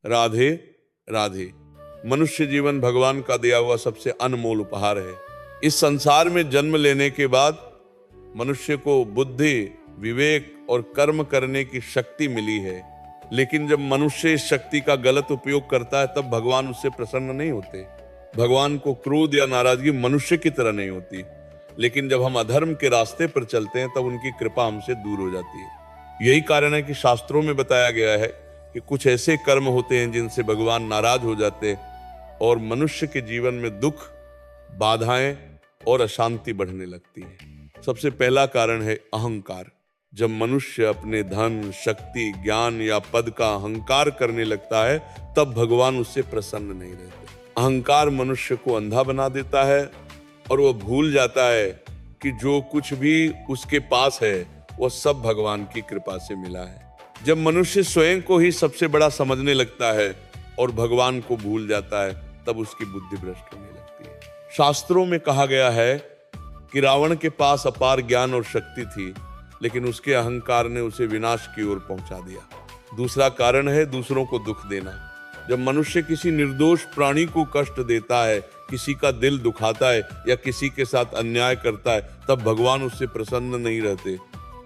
राधे राधे। मनुष्य जीवन भगवान का दिया हुआ सबसे अनमोल उपहार है। इस संसार में जन्म लेने के बाद मनुष्य को बुद्धि, विवेक और कर्म करने की शक्ति मिली है, लेकिन जब मनुष्य इस शक्ति का गलत उपयोग करता है तब भगवान उससे प्रसन्न नहीं होते। भगवान को क्रोध या नाराजगी मनुष्य की तरह नहीं होती, लेकिन जब हम अधर्म के रास्ते पर चलते हैं तब उनकी कृपा हमसे दूर हो जाती है। यही कारण है कि शास्त्रों में बताया गया है कि कुछ ऐसे कर्म होते हैं जिनसे भगवान नाराज हो जाते और मनुष्य के जीवन में दुख, बाधाएं और अशांति बढ़ने लगती है। सबसे पहला कारण है अहंकार। जब मनुष्य अपने धन, शक्ति, ज्ञान या पद का अहंकार करने लगता है तब भगवान उससे प्रसन्न नहीं रहते। अहंकार मनुष्य को अंधा बना देता है और वह भूल जाता है कि जो कुछ भी उसके पास है वह सब भगवान की कृपा से मिला है। जब मनुष्य स्वयं को ही सबसे बड़ा समझने लगता है और भगवान को भूल जाता है तब उसकी बुद्धि भ्रष्ट होने लगती है। शास्त्रों में कहा गया है कि रावण के पास अपार ज्ञान और शक्ति थी, लेकिन उसके अहंकार ने उसे विनाश की ओर पहुंचा दिया। दूसरा कारण है दूसरों को दुख देना। जब मनुष्य किसी निर्दोष प्राणी को कष्ट देता है, किसी का दिल दुखाता है या किसी के साथ अन्याय करता है तब भगवान उससे प्रसन्न नहीं रहते।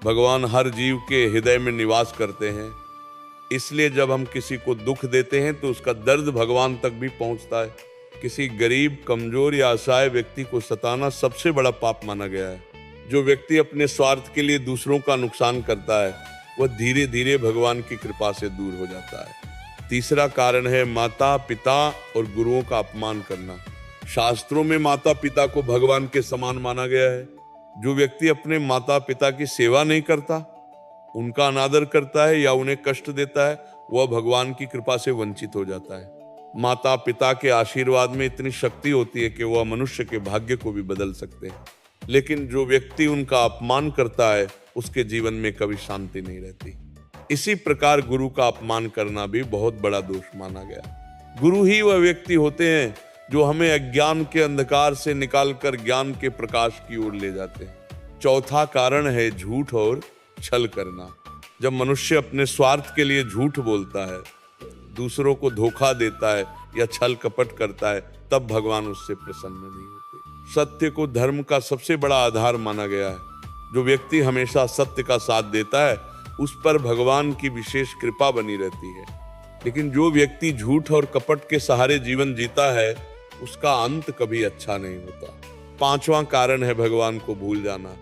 भगवान हर जीव के हृदय में निवास करते हैं, इसलिए जब हम किसी को दुख देते हैं तो उसका दर्द भगवान तक भी पहुंचता है। किसी गरीब, कमजोर या असहाय व्यक्ति को सताना सबसे बड़ा पाप माना गया है। जो व्यक्ति अपने स्वार्थ के लिए दूसरों का नुकसान करता है वह धीरे धीरे भगवान की कृपा से दूर हो जाता है। तीसरा कारण है माता, पिता और गुरुओं का अपमान करना। शास्त्रों में माता पिता को भगवान के समान माना गया है। जो व्यक्ति अपने माता पिता की सेवा नहीं करता, उनका अनादर करता है या उन्हें कष्ट देता है, वह भगवान की कृपा से वंचित हो जाता है। माता पिता के आशीर्वाद में इतनी शक्ति होती है कि वह मनुष्य के भाग्य को भी बदल सकते हैं, लेकिन जो व्यक्ति उनका अपमान करता है उसके जीवन में कभी शांति नहीं रहती। इसी प्रकार गुरु का अपमान करना भी बहुत बड़ा दोष माना गया। गुरु ही वह व्यक्ति होते हैं जो हमें अज्ञान के अंधकार से निकालकर ज्ञान के प्रकाश की ओर ले जाते हैं। चौथा कारण है झूठ और छल करना। जब मनुष्य अपने स्वार्थ के लिए झूठ बोलता है, दूसरों को धोखा देता है या छल कपट करता है तब भगवान उससे प्रसन्न नहीं होते। सत्य को धर्म का सबसे बड़ा आधार माना गया है। जो व्यक्ति हमेशा सत्य का साथ देता है उस पर भगवान की विशेष कृपा बनी रहती है, लेकिन जो व्यक्ति झूठ और कपट के सहारे जीवन जीता है उसका अंत कभी अच्छा नहीं होता। पांचवा कारण है भगवान को भूल जाना।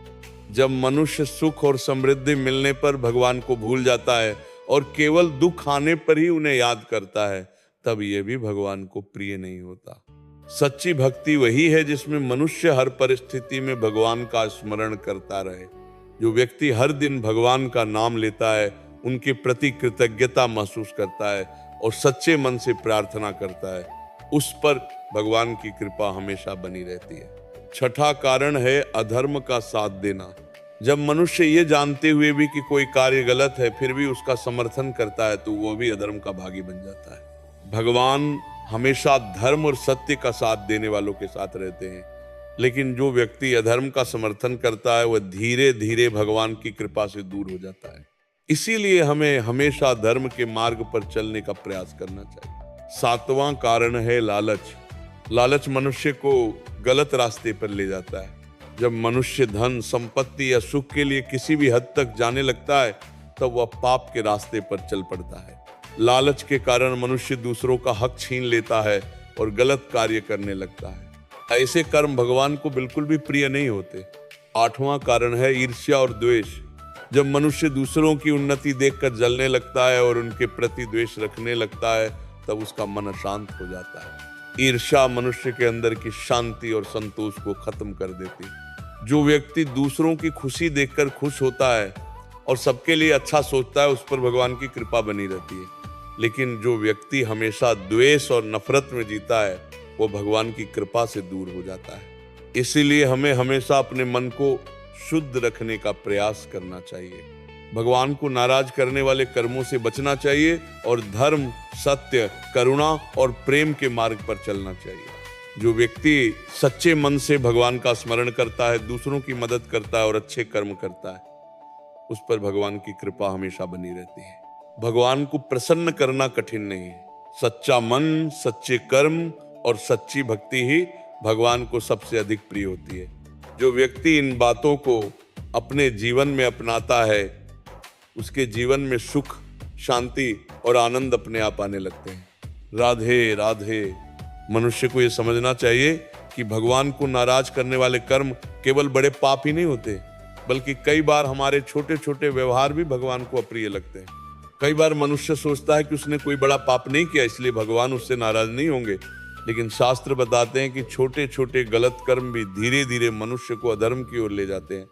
जब मनुष्य सुख और समृद्धि मिलने पर भगवान को भूल जाता है और केवल दुख आने पर ही उन्हें याद करता है तब यह भी भगवान को प्रिय नहीं होता। सच्ची भक्ति वही है जिसमें मनुष्य हर परिस्थिति में भगवान का स्मरण करता रहे। जो व्यक्ति हर दिन भगवान का नाम लेता है, उनके प्रति कृतज्ञता महसूस करता है और सच्चे मन से प्रार्थना करता है, उस पर भगवान की कृपा हमेशा बनी रहती है। छठा कारण है अधर्म का साथ देना। जब मनुष्य ये जानते हुए भी कि कोई कार्य गलत है फिर भी उसका समर्थन करता है तो वो भी अधर्म का भागी बन जाता है। भगवान हमेशा धर्म और सत्य का साथ देने वालों के साथ रहते हैं, लेकिन जो व्यक्ति अधर्म का समर्थन करता है वह धीरे धीरे भगवान की कृपा से दूर हो जाता है। इसीलिए हमें हमेशा धर्म के मार्ग पर चलने का प्रयास करना चाहिए। सातवां कारण है लालच। लालच मनुष्य को गलत रास्ते पर ले जाता है। जब मनुष्य धन, संपत्ति या सुख के लिए किसी भी हद तक जाने लगता है तब वह पाप के रास्ते पर चल पड़ता है। लालच के कारण मनुष्य दूसरों का हक छीन लेता है और गलत कार्य करने लगता है। ऐसे कर्म भगवान को बिल्कुल भी प्रिय नहीं होते। आठवां कारण है ईर्ष्या और द्वेष। जब मनुष्य दूसरों की उन्नति देखकर जलने लगता है और उनके प्रति द्वेष रखने लगता है तब उसका मन अशांत हो जाता है। ईर्ष्या मनुष्य के अंदर की शांति और संतोष को खत्म कर देती है। जो व्यक्ति दूसरों की खुशी देखकर खुश होता है और सबके लिए अच्छा सोचता है उस पर भगवान की कृपा बनी रहती है, लेकिन जो व्यक्ति हमेशा द्वेष और नफरत में जीता है वो भगवान की कृपा से दूर हो जाता है। इसीलिए हमें हमेशा अपने मन को शुद्ध रखने का प्रयास करना चाहिए। भगवान को नाराज करने वाले कर्मों से बचना चाहिए और धर्म, सत्य, करुणा और प्रेम के मार्ग पर चलना चाहिए। जो व्यक्ति सच्चे मन से भगवान का स्मरण करता है, दूसरों की मदद करता है और अच्छे कर्म करता है, उस पर भगवान की कृपा हमेशा बनी रहती है। भगवान को प्रसन्न करना कठिन नहीं है, सच्चा मन, सच्चे कर्म और सच्ची भक्ति ही भगवान को सबसे अधिक प्रिय होती है। जो व्यक्ति इन बातों को अपने जीवन में अपनाता है, उसके जीवन में सुख, शांति और आनंद अपने आप आने लगते हैं। राधे राधे। मनुष्य को यह समझना चाहिए कि भगवान को नाराज करने वाले कर्म केवल बड़े पाप ही नहीं होते, बल्कि कई बार हमारे छोटे छोटे व्यवहार भी भगवान को अप्रिय लगते हैं। कई बार मनुष्य सोचता है कि उसने कोई बड़ा पाप नहीं किया, इसलिए भगवान उससे नाराज नहीं होंगे, लेकिन शास्त्र बताते हैं कि छोटे छोटे गलत कर्म भी धीरे धीरे मनुष्य को अधर्म की ओर ले जाते हैं।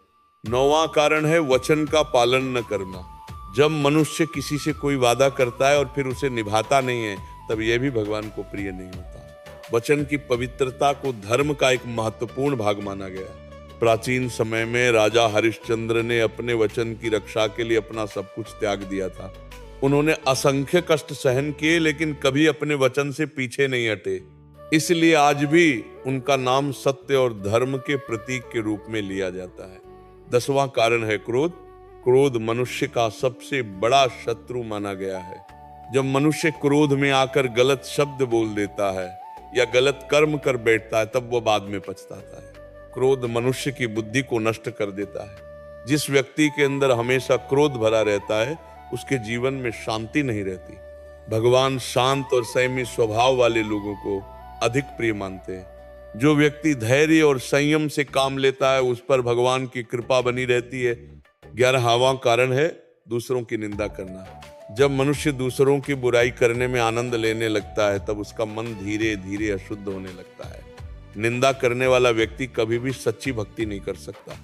9वां कारण है वचन का पालन न करना। जब मनुष्य किसी से कोई वादा करता है और फिर उसे निभाता नहीं है, तब यह भी भगवान को प्रिय नहीं होता। वचन की पवित्रता को धर्म का एक महत्वपूर्ण भाग माना गया है। प्राचीन समय में राजा हरिश्चंद्र ने अपने वचन की रक्षा के लिए अपना सब कुछ त्याग दिया था। उन्होंने असंख्य कष्ट सहन किए, लेकिन कभी अपने वचन से पीछे नहीं हटे। इसलिए आज भी उनका नाम सत्य और धर्म के प्रतीक के रूप में लिया जाता है। 10वां कारण है क्रोध। क्रोध मनुष्य का सबसे बड़ा शत्रु माना गया है। जब मनुष्य क्रोध में आकर गलत शब्द बोल देता है या गलत कर्म कर बैठता है, तब वह बाद में पछताता है। क्रोध मनुष्य की बुद्धि को नष्ट कर देता है। जिस व्यक्ति के अंदर हमेशा क्रोध भरा रहता है, उसके जीवन में शांति नहीं रहती। भगवान शांत और संयमी स्वभाव वाले लोगों को अधिक प्रिय मानते हैं। जो व्यक्ति धैर्य और संयम से काम लेता है, उस पर भगवान की कृपा बनी रहती है। 11वां कारण है दूसरों की निंदा करना। जब मनुष्य दूसरों की बुराई करने में आनंद लेने लगता है, तब उसका मन धीरे धीरे अशुद्ध होने लगता है। निंदा करने वाला व्यक्ति कभी भी सच्ची भक्ति नहीं कर सकता।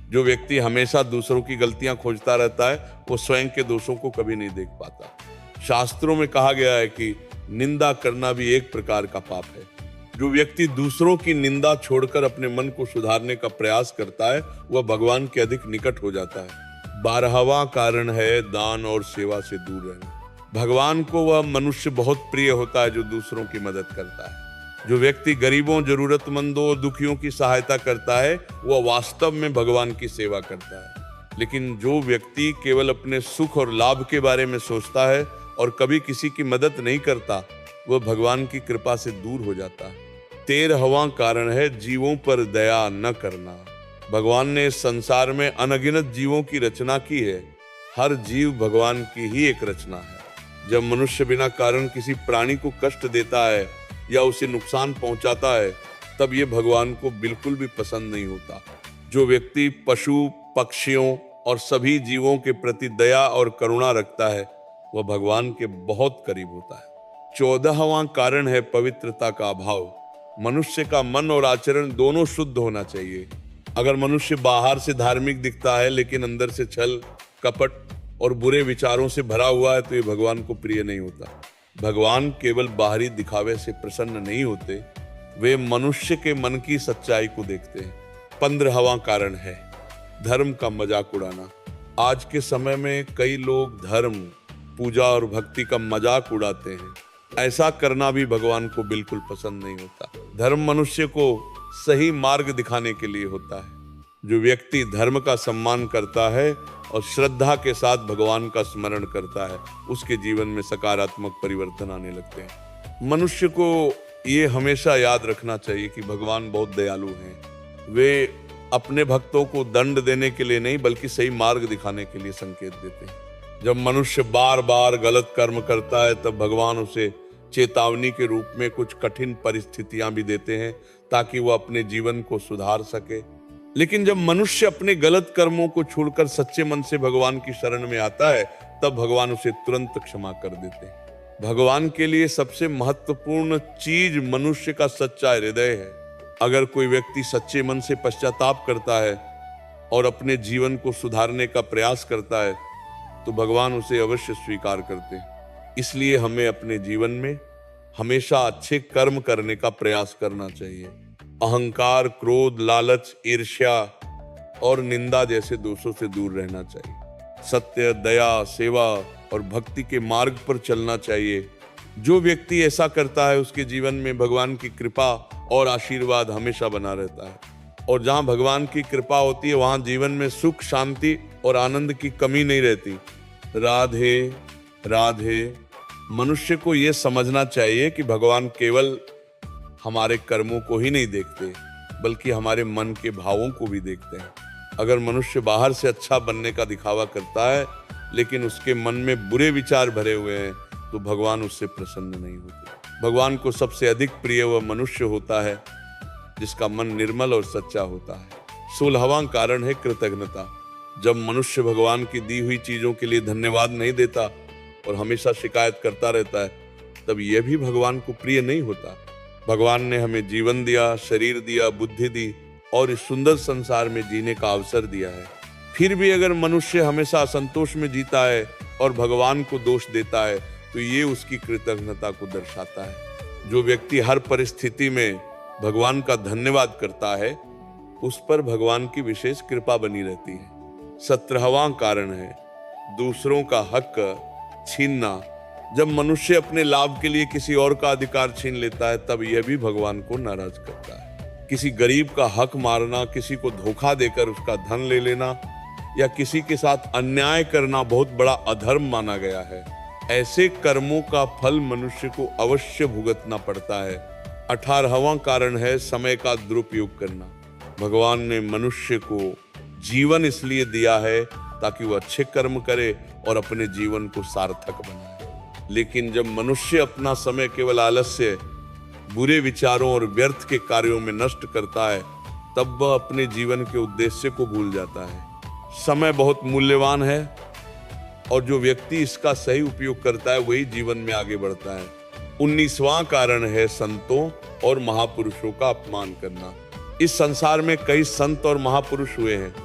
जो व्यक्ति हमेशा दूसरों की गलतियां खोजता रहता है, वो स्वयं के दोषों को कभी नहीं देख पाता। शास्त्रों में कहा गया है कि निंदा करना भी एक प्रकार का पाप है। जो व्यक्ति दूसरों की निंदा छोड़कर अपने मन को सुधारने का प्रयास करता है, वह भगवान के अधिक निकट हो जाता है। 12वां कारण है दान और सेवा से दूर रहना। भगवान को वह मनुष्य बहुत प्रिय होता है जो दूसरों की मदद करता है। जो व्यक्ति गरीबों, जरूरतमंदों और दुखियों की सहायता करता है, वह वास्तव में भगवान की सेवा करता है। लेकिन जो व्यक्ति केवल अपने सुख और लाभ के बारे में सोचता है और कभी किसी की मदद नहीं करता, वह भगवान की कृपा से दूर हो जाता है। 13वां कारण है जीवों पर दया न करना। भगवान ने इस संसार में अनगिनत जीवों की रचना की है। हर जीव भगवान की ही एक रचना है। जब मनुष्य बिना कारण किसी प्राणी को कष्ट देता है या उसे नुकसान पहुंचाता है, तब ये भगवान को बिल्कुल भी पसंद नहीं होता। जो व्यक्ति पशु, पक्षियों और सभी जीवों के प्रति दया और करुणा रखता है, वह भगवान के बहुत करीब होता है। 14वां कारण है पवित्रता का अभाव। मनुष्य का मन और आचरण दोनों शुद्ध होना चाहिए। अगर मनुष्य बाहर से धार्मिक दिखता है, लेकिन अंदर से छल, कपट और बुरे विचारों से भरा हुआ है, तो ये भगवान को प्रिय नहीं होता। भगवान केवल बाहरी दिखावे से प्रसन्न नहीं होते, वे मनुष्य के मन की सच्चाई को देखते हैं। 15वां कारण है धर्म का मजाक उड़ाना। आज के समय में कई लोग धर्म, पूजा और भक्ति का मजाक उड़ाते हैं। ऐसा करना भी भगवान को बिल्कुल पसंद नहीं होता। धर्म मनुष्य को सही मार्ग दिखाने के लिए होता है। जो व्यक्ति धर्म का सम्मान करता है और श्रद्धा के साथ भगवान का स्मरण करता है, उसके जीवन में सकारात्मक परिवर्तन आने लगते हैं। मनुष्य को ये हमेशा याद रखना चाहिए कि भगवान बहुत दयालु हैं। वे अपने भक्तों को दंड देने के लिए नहीं, बल्कि सही मार्ग दिखाने के लिए संकेत देते हैं। जब मनुष्य बार बार गलत कर्म करता है, तब भगवान उसे चेतावनी के रूप में कुछ कठिन परिस्थितियां भी देते हैं, ताकि वह अपने जीवन को सुधार सके। लेकिन जब मनुष्य अपने गलत कर्मों को छोड़कर सच्चे मन से भगवान की शरण में आता है, तब भगवान उसे तुरंत क्षमा कर देते हैं। भगवान के लिए सबसे महत्वपूर्ण चीज मनुष्य का सच्चा हृदय है। अगर कोई व्यक्ति सच्चे मन से पश्चाताप करता है और अपने जीवन को सुधारने का प्रयास करता है, तो भगवान उसे अवश्य स्वीकार करते हैं। इसलिए हमें अपने जीवन में हमेशा अच्छे कर्म करने का प्रयास करना चाहिए। अहंकार, क्रोध, लालच, ईर्ष्या और निंदा जैसे दोषों से दूर रहना चाहिए। सत्य, दया, सेवा और भक्ति के मार्ग पर चलना चाहिए। जो व्यक्ति ऐसा करता है, उसके जीवन में भगवान की कृपा और आशीर्वाद हमेशा बना रहता है। और जहाँ भगवान की कृपा होती है, वहाँ जीवन में सुख, शांति और आनंद की कमी नहीं रहती। राधे राधे मनुष्य को यह समझना चाहिए कि भगवान केवल हमारे कर्मों को ही नहीं देखते, बल्कि हमारे मन के भावों को भी देखते हैं। अगर मनुष्य बाहर से अच्छा बनने का दिखावा करता है, लेकिन उसके मन में बुरे विचार भरे हुए हैं, तो भगवान उससे प्रसन्न नहीं होते। भगवान को सबसे अधिक प्रिय वह मनुष्य होता है जिसका मन निर्मल और सच्चा होता है। 16वां कारण है कृतज्ञता। जब मनुष्य भगवान की दी हुई चीजों के लिए धन्यवाद नहीं देता और हमेशा शिकायत करता रहता है, तब यह भी भगवान को प्रिय नहीं होता। भगवान ने हमें जीवन दिया, शरीर दिया, बुद्धि दी और इस सुंदर संसार में जीने का अवसर दिया है। फिर भी अगर मनुष्य हमेशा असंतोष में जीता है और भगवान को दोष देता है, तो ये उसकी कृतज्ञता को दर्शाता है। जो व्यक्ति हर परिस्थिति में भगवान का धन्यवाद करता है, उस पर भगवान की विशेष कृपा बनी रहती है। 17वां कारण है दूसरों का हक छीनना। जब मनुष्य अपने लाभ के लिए किसी और का अधिकार छीन लेता है, तब यह भी भगवान को नाराज करता है। किसी गरीब का हक मारना, किसी को धोखा देकर उसका धन ले लेना या किसी के साथ अन्याय करना बहुत बड़ा अधर्म माना गया है। ऐसे कर्मों का फल मनुष्य को अवश्य भुगतना पड़ता है। 18वां कारण है समय का दुरुपयोग करना। भगवान ने मनुष्य को जीवन इसलिए दिया है ताकि वह अच्छे कर्म करे और अपने जीवन को सार्थक बनाए। लेकिन जब मनुष्य अपना समय केवल आलस्य, बुरे विचारों और व्यर्थ के कार्यों में नष्ट करता है, तब वह अपने जीवन के उद्देश्य को भूल जाता है। समय बहुत मूल्यवान है और जो व्यक्ति इसका सही उपयोग करता है, वही जीवन में आगे बढ़ता है। 19वां कारण है संतों और महापुरुषों का अपमान करना। इस संसार में कई संत और महापुरुष हुए हैं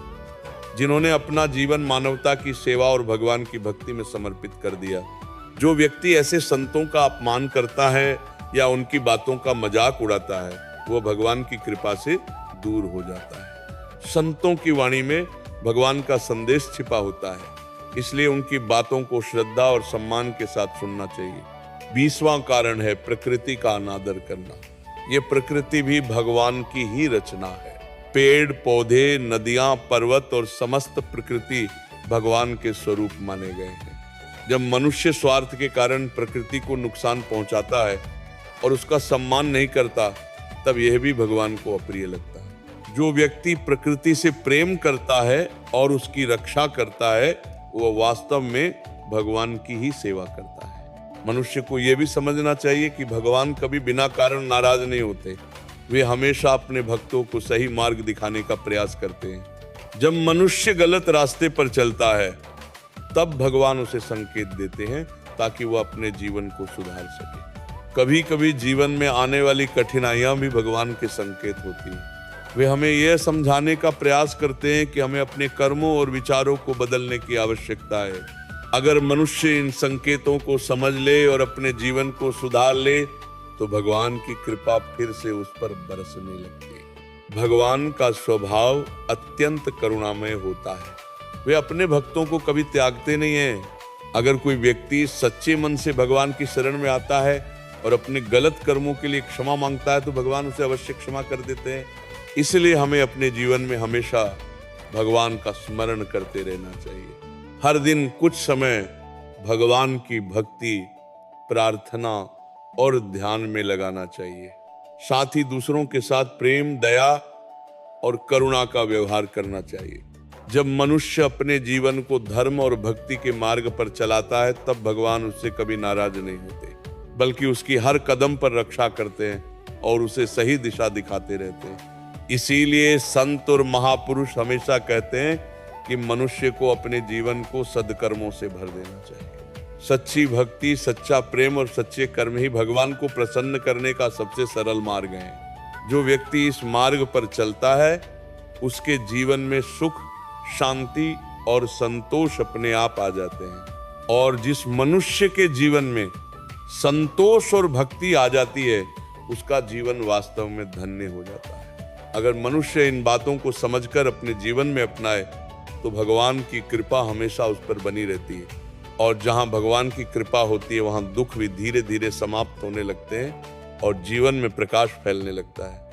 जिन्होंने अपना जीवन मानवता की सेवा और भगवान की भक्ति में समर्पित कर दिया। जो व्यक्ति ऐसे संतों का अपमान करता है या उनकी बातों का मजाक उड़ाता है, वह भगवान की कृपा से दूर हो जाता है। संतों की वाणी में भगवान का संदेश छिपा होता है, इसलिए उनकी बातों को श्रद्धा और सम्मान के साथ सुनना चाहिए। 20वां कारण है प्रकृति का अनादर करना। ये प्रकृति भी भगवान की ही रचना है। पेड़ पौधे, नदियां, पर्वत और समस्त प्रकृति भगवान के स्वरूप माने गए हैं। जब मनुष्य स्वार्थ के कारण प्रकृति को नुकसान पहुंचाता है और उसका सम्मान नहीं करता, तब यह भी भगवान को अप्रिय लगता है। जो व्यक्ति प्रकृति से प्रेम करता है और उसकी रक्षा करता है, वह वास्तव में भगवान की ही सेवा करता है। मनुष्य को यह भी समझना चाहिए कि भगवान कभी बिना कारण नाराज नहीं होते। वे हमेशा अपने भक्तों को सही मार्ग दिखाने का प्रयास करते हैं। जब मनुष्य गलत रास्ते पर चलता है, तब भगवान उसे संकेत देते हैं ताकि वह अपने जीवन को सुधार सके। कभी कभी जीवन में आने वाली कठिनाइयां भी भगवान के संकेत होती हैं। वे हमें यह समझाने का प्रयास करते हैं कि हमें अपने कर्मों और विचारों को बदलने की आवश्यकता है। अगर मनुष्य इन संकेतों को समझ ले और अपने जीवन को सुधार ले, तो भगवान की कृपा फिर से उस पर बरसने लगती है। भगवान का स्वभाव अत्यंत करुणामय होता है। वे अपने भक्तों को कभी त्यागते नहीं हैं। अगर कोई व्यक्ति सच्चे मन से भगवान की शरण में आता है और अपने गलत कर्मों के लिए क्षमा मांगता है, तो भगवान उसे अवश्य क्षमा कर देते हैं। इसलिए हमें अपने जीवन में हमेशा भगवान का स्मरण करते रहना चाहिए। हर दिन कुछ समय भगवान की भक्ति, प्रार्थना और ध्यान में लगाना चाहिए। साथ ही दूसरों के साथ प्रेम, दया और करुणा का व्यवहार करना चाहिए। जब मनुष्य अपने जीवन को धर्म और भक्ति के मार्ग पर चलाता है, तब भगवान उससे कभी नाराज नहीं होते, बल्कि उसकी हर कदम पर रक्षा करते हैं और उसे सही दिशा दिखाते रहते हैं। इसीलिए संत और महापुरुष हमेशा कहते हैं कि मनुष्य को अपने जीवन को सद्कर्मों से भर देना चाहिए। सच्ची भक्ति, सच्चा प्रेम और सच्चे कर्म ही भगवान को प्रसन्न करने का सबसे सरल मार्ग है। जो व्यक्ति इस मार्ग पर चलता है, उसके जीवन में सुख, शांति और संतोष अपने आप आ जाते हैं। और जिस मनुष्य के जीवन में संतोष और भक्ति आ जाती है, उसका जीवन वास्तव में धन्य हो जाता है। अगर मनुष्य इन बातों को समझकर अपने जीवन में अपनाए, तो भगवान की कृपा हमेशा उस पर बनी रहती है। और जहां भगवान की कृपा होती है, वहां दुख भी धीरे धीरे समाप्त होने लगते हैं और जीवन में प्रकाश फैलने लगता है।